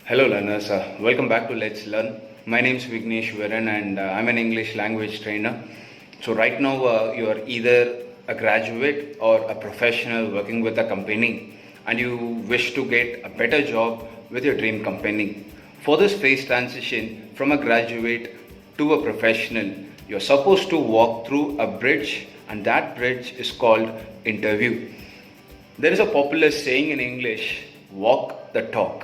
Hello learners, welcome back to Let's Learn. My name is Vignesh Viran and I'm an English language trainer. So right now you are either a graduate or a professional working with a company and you wish to get a better job with your dream company. For this phase transition from a graduate to a professional, you're supposed to walk through a bridge and that bridge is called interview. There is a popular saying in English, walk the talk,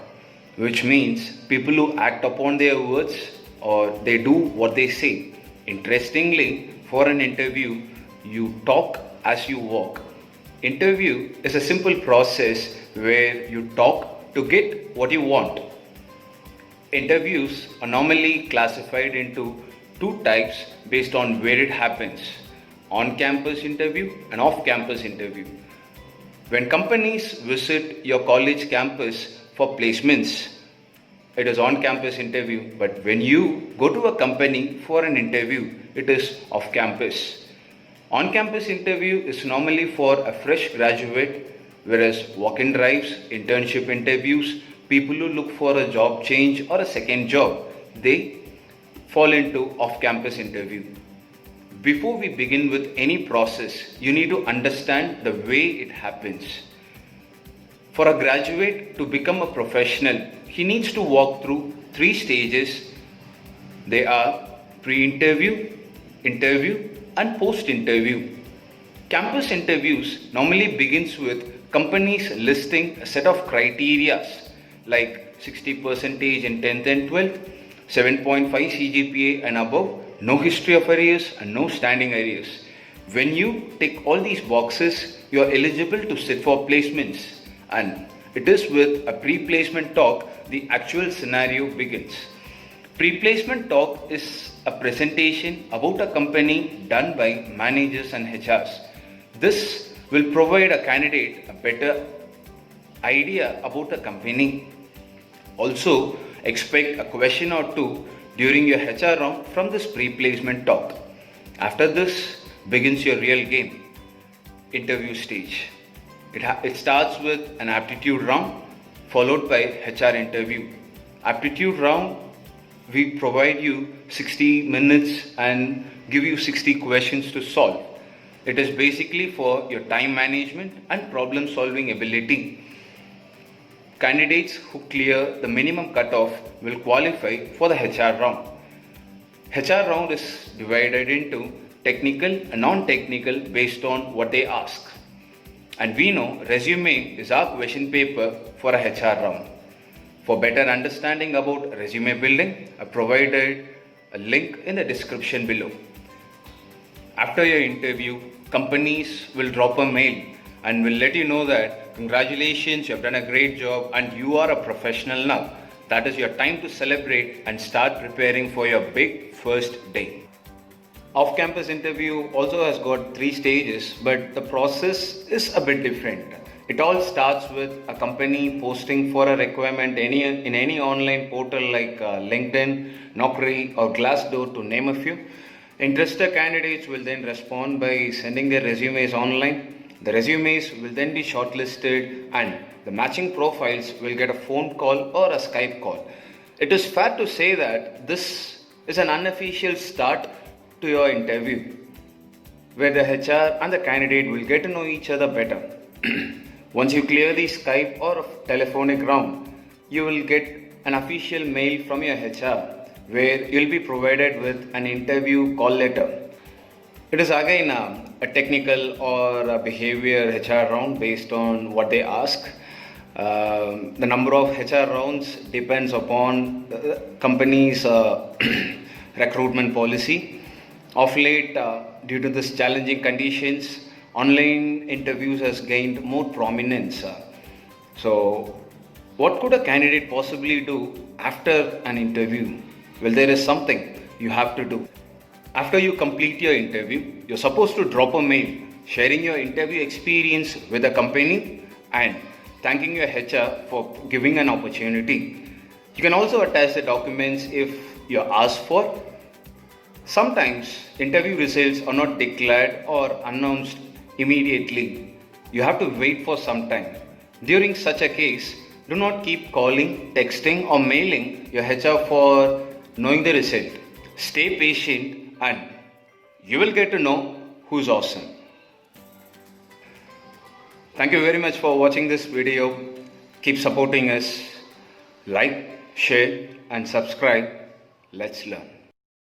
which means people who act upon their words or they do what they say. Interestingly, for an interview, you talk as you walk. Interview is a simple process where you talk to get what you want. Interviews are normally classified into two types based on where it happens: on campus interview and off campus interview. When companies visit your college campus for placements, it is on campus interview, but when you go to a company for an interview, it is off campus. On campus interview is normally for a fresh graduate, whereas walk in drives, internship interviews, people who look for a job change or a second job, they fall into off campus interview. Before we begin with any process, you need to understand the way it happens. For a graduate to become a professional, he needs to walk through three stages. They are pre-interview, interview, and post-interview. Campus interviews normally begins with companies listing a set of criteria like 60% in 10th and 12th, 7.5 CGPA and above, no history of arrears and no standing arrears. When you tick all these boxes, you are eligible to sit for placements. And it is with a pre-placement talk the actual scenario begins. Pre-placement talk is a presentation about a company done by managers and HRs. This will provide a candidate a better idea about a company. Also, expect a question or two during your HR round from this pre-placement talk. After this begins your real game, interview stage. It starts with an aptitude round followed by HR interview. Aptitude round, we provide you 60 minutes and give you 60 questions to solve. It is basically for your time management and problem solving ability. Candidates who clear the minimum cutoff will qualify for the HR round. HR round is divided into technical and non-technical based on what they ask. And we know resume is our question paper for a HR round. For better understanding about resume building, I provided a link in the description below. After your interview, companies will drop a mail and will let you know that congratulations, you have done a great job and you are a professional now. That is your time to celebrate and start preparing for your big first day. Off-campus interview also has got three stages, but the process is a bit different. It all starts with a company posting for a requirement in any online portal like LinkedIn, Naukri or Glassdoor to name a few. Interested candidates will then respond by sending their resumes online. The resumes will then be shortlisted and the matching profiles will get a phone call or a Skype call. It is fair to say that this is an unofficial start to your interview, where the HR and the candidate will get to know each other better. Once you clear the Skype or telephonic round, you will get an official mail from your HR where you'll be provided with an interview call letter. It is again a technical or a behavior HR round based on what they ask. The number of HR rounds depends upon the company's recruitment policy. Of late, due to this challenging conditions, online interviews has gained more prominence. So, what could a candidate possibly do after an interview? Well, there is something you have to do. After you complete your interview, you're supposed to drop a mail sharing your interview experience with the company and thanking your HR for giving an opportunity. You can also attach the documents if you're asked for. Sometimes interview results are not declared or announced immediately. You have to wait for some time. During such a case, Do not keep calling, texting, or mailing your HR for knowing the result. Stay patient and you will get to know who's awesome. Thank you very much for watching this video. Keep supporting us. Like, share, and subscribe. Let's learn.